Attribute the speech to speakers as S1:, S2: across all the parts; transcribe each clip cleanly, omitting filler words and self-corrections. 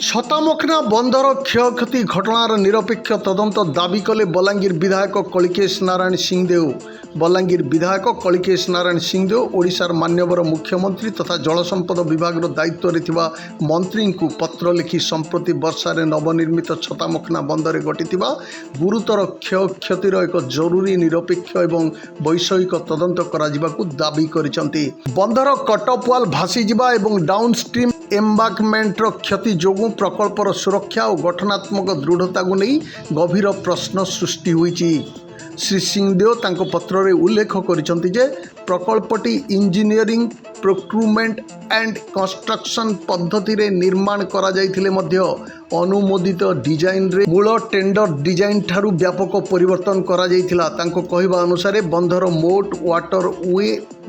S1: ଛତାମଖନା ବନ୍ଧର କ୍ଷୟକ୍ଷତି ଘଟଣାର ନିରପେକ୍ଷ ତଦନ୍ତ ଦାବି କଲେ ବଲାଙ୍ଗୀର ବିଧାୟକ କଳିକେଶ ନାରାୟଣ ସିଂଦେଓ। ବଲାଙ୍ଗୀର ବିଧାୟକ କଳିକେଶ ନାରାୟଣ ସିଂଦେଓ ଓଡ଼ିଶାର ମାନ୍ୟବର ମୁଖ୍ୟମନ୍ତ୍ରୀ ତଥା ଜଳସମ୍ପଦ ବିଭାଗର ଦାୟିତ୍ୱରେ ଥିବା ମନ୍ତ୍ରୀଙ୍କୁ ପତ୍ର ଲେଖି ସମ୍ପ୍ରତି ବର୍ଷାରେ ନବନିର୍ମିତ ଛତାମଖନା ବନ୍ଧରେ ଘଟିଥିବା ଗୁରୁତର କ୍ଷୟକ୍ଷତିର ଏକ ଜରୁରୀ ନିରପେକ୍ଷ ଏବଂ ବୈଷୟିକ ତଦନ୍ତ କରାଯିବାକୁ ଦାବି କରିଛନ୍ତି। ବନ୍ଧର କଟଅଫ୍ ୱାଲ୍ ଭାସିଯିବା ଏବଂ ଡାଉନଷ୍ଟ୍ରିମ୍ ଏମ୍ବାଙ୍କମେଣ୍ଟର କ୍ଷତି ଯୋଗୁଁ ପ୍ରକଳ୍ପର ସୁରକ୍ଷା ଓ ଗଠନାତ୍ମକ ଦୃଢ଼ତାକୁ ନେଇ ଗଭୀର ପ୍ରଶ୍ନ ସୃଷ୍ଟି ହୋଇଛି। ଶ୍ରୀ ସିଂଦେଓ ତାଙ୍କ ପତ୍ରରେ ଉଲ୍ଲେଖ କରିଛନ୍ତି ଯେ ପ୍ରକଳ୍ପଟି ଇଞ୍ଜିନିୟରିଂ ପ୍ରୋକ୍ୟୁରମେଣ୍ଟ ଆଣ୍ଡ କନଷ୍ଟ୍ରକ୍ସନ୍ ପଦ୍ଧତିରେ ନିର୍ମାଣ କରାଯାଇଥିଲେ ମଧ୍ୟ ଅନୁମୋଦିତ ଡିଜାଇନରେ ମୂଳ ଟେଣ୍ଡର ଡିଜାଇନ୍ ଠାରୁ ବ୍ୟାପକ ପରିବର୍ତ୍ତନ କରାଯାଇଥିଲା। ତାଙ୍କ କହିବା ଅନୁସାରେ ବନ୍ଧର ମୋଟ ୱାଟର ୱେ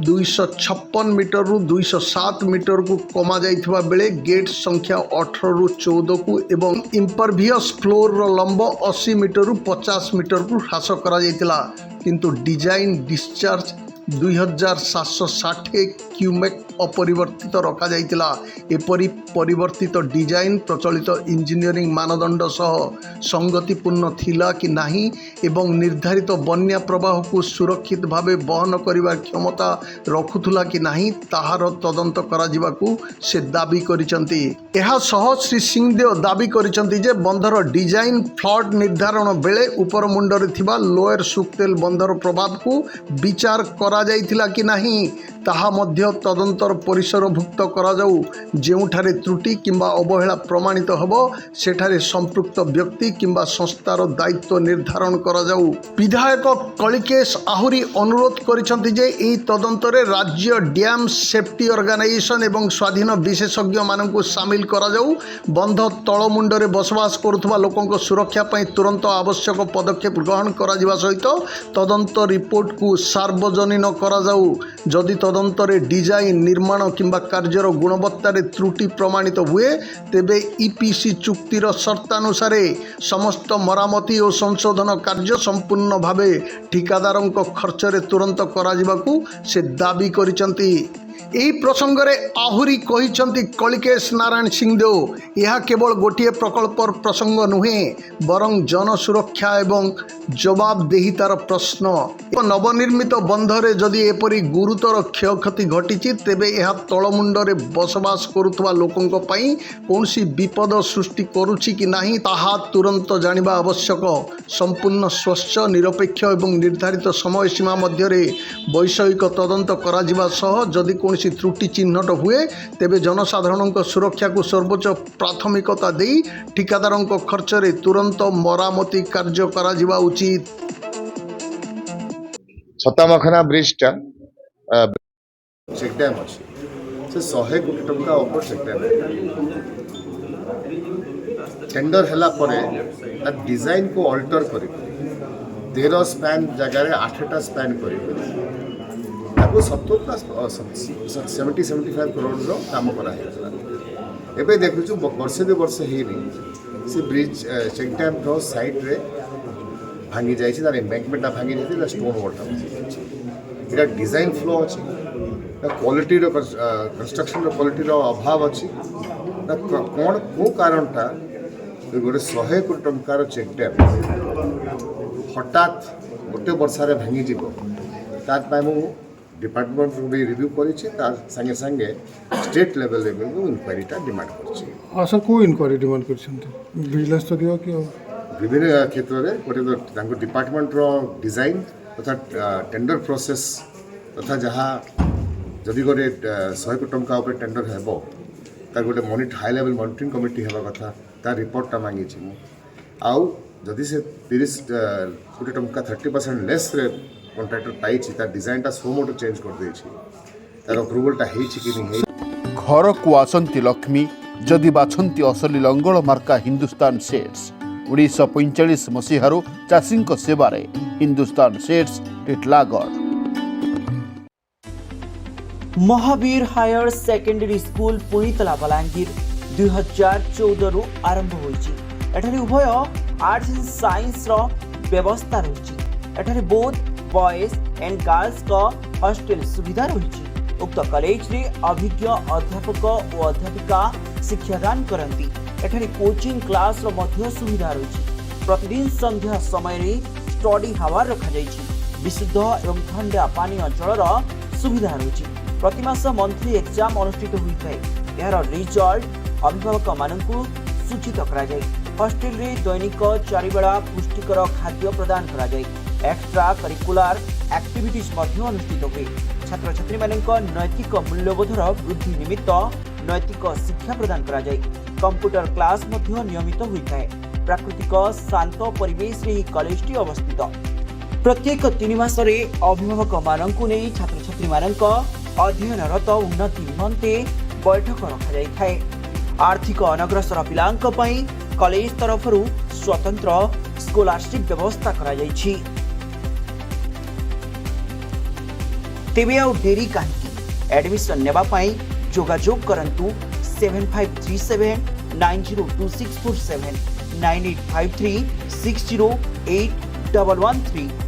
S1: 256 ମିଟରରୁ 207 ମିଟରକୁ କମାଯାଇଥିବା ବେଳେ ଗେଟ୍ ସଂଖ୍ୟା 18ରୁ 14କୁ ଏବଂ ଇମ୍ପରଭିୟସ୍ ଫ୍ଲୋରର ଲମ୍ବ 80 ମିଟରରୁ 50 ମିଟରକୁ ହ୍ରାସ କରାଯାଇଥିଲା। କିନ୍ତୁ ଡିଜାଇନ୍ ଡିସଚାର୍ଜ 2760 କ୍ୟୁମେକ୍ ଅପରିବର୍ତ୍ତିତ ରଖାଯାଇଥିଲା। ଏପରି ପରିବର୍ତ୍ତିତ ଡିଜାଇନ୍ ପ୍ରଚଳିତ ଇଞ୍ଜିନିୟରିଂ ମାନଦଣ୍ଡ ସହ ସଙ୍ଗତିପୂର୍ଣ୍ଣ ଥିଲା କି ନାହିଁ ଏବଂ ନିର୍ଦ୍ଧାରିତ ବନ୍ୟା ପ୍ରବାହକୁ ସୁରକ୍ଷିତ ଭାବେ ବହନ କରିବା କ୍ଷମତା ରଖୁଥିଲା କି ନାହିଁ ତାହାର ତଦନ୍ତ କରାଯିବାକୁ ସେ ଦାବି କରିଛନ୍ତି। ଏହା ସହ ଶ୍ରୀ ସିଂଦେଓ ଦାବି କରିଛନ୍ତି ଯେ ବନ୍ଧର ଡିଜାଇନ୍ ଫ୍ଲଡ୍ ନିର୍ଦ୍ଧାରଣ ବେଳେ ଉପର ମୁଣ୍ଡରେ ଥିବା ଲୋୟର ସୁକ୍ତେଲ ବନ୍ଧର ପ୍ରଭାବକୁ ବିଚାର କରାଯାଇଥିଲା କି ନାହିଁ ତାହା ମଧ୍ୟ ତଦନ୍ତର ପରିସରଭୁକ୍ତ କରାଯାଉ। ଯେଉଁଠାରେ ତ୍ରୁଟି କିମ୍ବା ଅବହେଳା ପ୍ରମାଣିତ ହେବ ସେଠାରେ ସମ୍ପୃକ୍ତ ବ୍ୟକ୍ତି କିମ୍ବା ସଂସ୍ଥାର ଦାୟିତ୍ୱ ନିର୍ଦ୍ଧାରଣ କରାଯାଉ। ବିଧାୟକ କଳିକେଶ ଆହୁରି ଅନୁରୋଧ କରିଛନ୍ତି ଯେ ଏହି ତଦନ୍ତରେ ରାଜ୍ୟ ଡ୍ୟାମ୍ ସେଫ୍ଟି ଅର୍ଗାନାଇଜେସନ୍ ଏବଂ ସ୍ୱାଧୀନ ବିଶେଷଜ୍ଞମାନଙ୍କୁ ସାମିଲ କରାଯାଉ। ବନ୍ଧ ତଳମୁଣ୍ଡରେ ବସବାସ କରୁଥିବା ଲୋକଙ୍କ ସୁରକ୍ଷା ପାଇଁ ତୁରନ୍ତ ଆବଶ୍ୟକ ପଦକ୍ଷେପ ଗ୍ରହଣ କରାଯିବା ସହିତ ତଦନ୍ତ ରିପୋର୍ଟକୁ ସାର୍ବଜନୀନ କରାଯାଉ। ଯଦି ତଦନ୍ତରେ ଡିଜାଇନ୍ ନିର୍ମାଣ କିମ୍ବା କାର୍ଯ୍ୟର ଗୁଣବତ୍ତାରେ ତ୍ରୁଟି ପ୍ରମାଣିତ ହୁଏ ତେବେ ଇପିସି ଚୁକ୍ତିର ସର୍ତ୍ତାନୁସାରେ ସମସ୍ତ ମରାମତି ଓ ସଂଶୋଧନ କାର୍ଯ୍ୟ ସମ୍ପୂର୍ଣ୍ଣ ଭାବେ ଠିକାଦାରଙ୍କ ଖର୍ଚ୍ଚରେ ତୁରନ୍ତ କରାଯିବାକୁ ସେ ଦାବି କରିଛନ୍ତି। ଏହି ପ୍ରସଙ୍ଗରେ ଆହୁରି କହିଛନ୍ତି କଳିକେଶ ନାରାୟଣ ସିଂଦେଓ, ଏହା କେବଳ ଗୋଟିଏ ପ୍ରକଳ୍ପର ପ୍ରସଙ୍ଗ ନୁହେଁ ବରଂ ଜନସୁରକ୍ଷା ଏବଂ ଜବାବଦେହିତାର ପ୍ରଶ୍ନ। ନବନିର୍ମିତ ବନ୍ଧରେ ଯଦି ଏପରି ଗୁରୁତର କ୍ଷୟକ୍ଷତି ଘଟିଛି ତେବେ ଏହା ତଳମୁଣ୍ଡରେ ବସବାସ କରୁଥିବା ଲୋକଙ୍କ ପାଇଁ କୌଣସି ବିପଦ ସୃଷ୍ଟି କରୁଛି କି ନାହିଁ ତାହା ତୁରନ୍ତ ଜାଣିବା ଆବଶ୍ୟକ। ସମ୍ପୂର୍ଣ୍ଣ ସ୍ୱଚ୍ଛ ନିରପେକ୍ଷ ଏବଂ ନିର୍ଦ୍ଧାରିତ ସମୟସୀମା ମଧ୍ୟରେ ବୈଷୟିକ ତଦନ୍ତ କରାଯିବା ସହ ଯଦି କୌଣସି ତ୍ରୁଟି ଚିହ୍ନଟ ହୁଏ ତେବେ ଜନସାଧାରଣଙ୍କ ସୁରକ୍ଷାକୁ ସର୍ବୋଚ୍ଚ ପ୍ରାଥମିକତା ଦେଇ ଠିକାଦାରଙ୍କ ଖର୍ଚ୍ଚରେ ତୁରନ୍ତ ମରାମତି କାର୍ଯ୍ୟ କରାଯିବା ଉଚିତ।
S2: ଛତାମଖନା ବ୍ରିଜଟା ଚେକ୍ ଡ୍ୟାମ୍ ଅଛି, ସେ 100 କୋଟି ଟଙ୍କା ଉପରେ ଚେକ୍ ଡ୍ୟାମ୍ ଟେଣ୍ଡର ହେଲା ପରେ ତା ଡିଜାଇନ୍କୁ ଅଲ୍ଟର କରିକି 13 ସ୍ପାନ୍ ଜାଗାରେ 8ଟା ସ୍ପାନ୍ କରିକି ତାକୁ 70-75 କରୋଡ଼ର କାମ କରାହେଇଥିଲା। ଏବେ ଦେଖୁଛୁ ବର୍ଷେ 2 ବର୍ଷ ହେଇନି ସେ ବ୍ରିଜ୍ ଚେକ୍ ଡ୍ୟାମ୍ର ସାଇଡ଼୍ରେ ଭାଙ୍ଗି ଯାଇଛି, ତାର ଏମ୍ବାଙ୍କମେଣ୍ଟଟା ଭାଙ୍ଗି ଯାଇଛି, ତା ଷ୍ଟୋନ୍ ୱାଲ୍ଟା ଭାଙ୍ଗି ଯାଇଛି। ଏଇଟା ଡିଜାଇନ୍ ଫ୍ଲୋ ଅଛି, କ୍ୱାଲିଟିର କନଷ୍ଟ୍ରକ୍ସନ୍ର କ୍ୱାଲିଟିର ଅଭାବ ଅଛି। କ'ଣ କେଉଁ କାରଣଟା ଗୋଟେ 100 କୋଟି ଟଙ୍କାର ଚେକ୍ ଡ୍ୟାମ୍ ହଠାତ୍ ଗୋଟେ ବର୍ଷାରେ ଭାଙ୍ଗିଯିବ ତା ପାଇଁ ମୁଁ ଡିପାର୍ଟମେଣ୍ଟରୁ ବି ରିଭ୍ୟୁ କରିଛି, ତାର ସାଙ୍ଗେ ସାଙ୍ଗେ ଷ୍ଟେଟ୍ ଲେଭେଲ୍ରେ ବି ଇନକ୍ୱାରିଟା ଡିମାଣ୍ଡ କରିଛି।
S3: ସାର୍ କେଉଁ ଇନକ୍ୱାରି ଡିମାଣ୍ଡ କରିଛନ୍ତି? ଭିଜିଲାନ୍ସ ସ୍ତରୀୟ କି
S2: ବିଭିନ୍ନ କ୍ଷେତ୍ରରେ ଗୋଟେ ତାଙ୍କ ଡିପାର୍ଟମେଣ୍ଟର ଡିଜାଇନ୍ ତଥା ଟେଣ୍ଡର ପ୍ରୋସେସ୍ ତଥା ଯାହା ଯଦି ଗୋଟେ 100 କୋଟି ଟଙ୍କା ଉପରେ ଟେଣ୍ଡର ହେବ ତାର ଗୋଟେ ହାଇ ଲେଭେଲ୍ ମନିଟରିଂ କମିଟି ହେବା କଥା, ତାର ରିପୋର୍ଟଟା ମାଗିଛି ମୁଁ। ଆଉ ଯଦି ସେ 30 କୋଟି ଟଙ୍କା 30% ଲେସ୍ରେ କଣ୍ଟ୍ରାକ୍ଟର ପାଇଛି, ତାର ଡିଜାଇନ୍ଟା ସୋମୋଟୁ ଚେଞ୍ଜ କରିଦେଇଛି, ତାର ଆପ୍ରୁଭାଲ୍ଟା ହେଇଛି କି ନାହିଁ।
S4: ଘରକୁ ଆସନ୍ତି ଲକ୍ଷ୍ମୀ ଯଦି ବାଛନ୍ତି ଅସଲି ଲଙ୍ଗଳ ମାର୍କା ହିନ୍ଦୁସ୍ତାନ ସେଟ୍ସ। 1945 ମସିହାରୁ ଚାଷୀଙ୍କ ସେବାରେ Hindustan sets Titlagarh.
S5: Mahavir higher secondary school Punitala Balangir 2014 आरंभ होइछि। एठारे उभय आर्ट्स एंड साइंस रो व्यवस्था रही। एठारे बोथ बॉयज एंड गर्ल्स का हॉस्टल सुविधा रही। उक्त कॉलेज रे अभिज्ञ अध्यापक और अध्यापिका ଶିକ୍ଷାଦାନ କରନ୍ତି। ଏଠାରେ କୋଚିଂ କ୍ଲାସର ମଧ୍ୟ ସୁବିଧା ରହିଛି। ପ୍ରତିଦିନ ସନ୍ଧ୍ୟା ସମୟରେ ଷ୍ଟଡି ହାୱାର ରଖାଯାଇଛି। ବିଶୁଦ୍ଧ ଏବଂ ଥଣ୍ଡା ପାନୀୟ ଜଳର ସୁବିଧା ରହିଛି। ପ୍ରତି ମାସ ମନ୍ଥଲି ଏକ୍ଜାମ ଅନୁଷ୍ଠିତ ହୋଇଥାଏ। ଏହାର ରିଜଲ୍ଟ ଅଭିଭାବକମାନଙ୍କୁ ସୂଚିତ କରାଯାଏ। ହଷ୍ଟେଲରେ ଦୈନିକ 4 ବେଳା ପୁଷ୍ଟିକର ଖାଦ୍ୟ ପ୍ରଦାନ କରାଯାଏ। ଏକ୍ସଟ୍ରା କରିକୁଲାର ଆକ୍ଟିଭିଟିଜ୍ ମଧ୍ୟ ଅନୁଷ୍ଠିତ ହୁଏ। ଛାତ୍ରଛାତ୍ରୀମାନଙ୍କ ନୈତିକ ମୂଲ୍ୟବୋଧର ବୃଦ୍ଧି ନିମିତ୍ତ ନୈତିକ ଶିକ୍ଷା ପ୍ରଦାନ କରାଯାଏ। କମ୍ପ୍ୟୁଟର କ୍ଲାସ ମଧ୍ୟ ନିୟମିତ ହୋଇଥାଏ। ପ୍ରାକୃତିକ ଶାନ୍ତ ପରିବେଶରେ ଏହି କଲେଜଟି ଅବସ୍ଥିତ। ପ୍ରତ୍ୟେକ 3 ମାସରେ ଅଭିଭାବକମାନଙ୍କୁ ନେଇ ଛାତ୍ରଛାତ୍ରୀମାନଙ୍କ ଅଧ୍ୟୟନରତ ଉନ୍ନତି ନିମନ୍ତେ ବୈଠକ ରଖାଯାଇଥାଏ। ଆର୍ଥିକ ଅନଗ୍ରସର ପିଲାଙ୍କ ପାଇଁ କଲେଜ ତରଫରୁ ସ୍ୱତନ୍ତ୍ର ସ୍କଲାରସିପ୍ ବ୍ୟବସ୍ଥା କରାଯାଇଛି। ତେବେ ଆଉ ଡେରି କାହିଁକି? ଆଡମିସନ ନେବା ପାଇଁ ଯୋଗାଯୋଗ କରନ୍ତୁ 7537902647 9853608113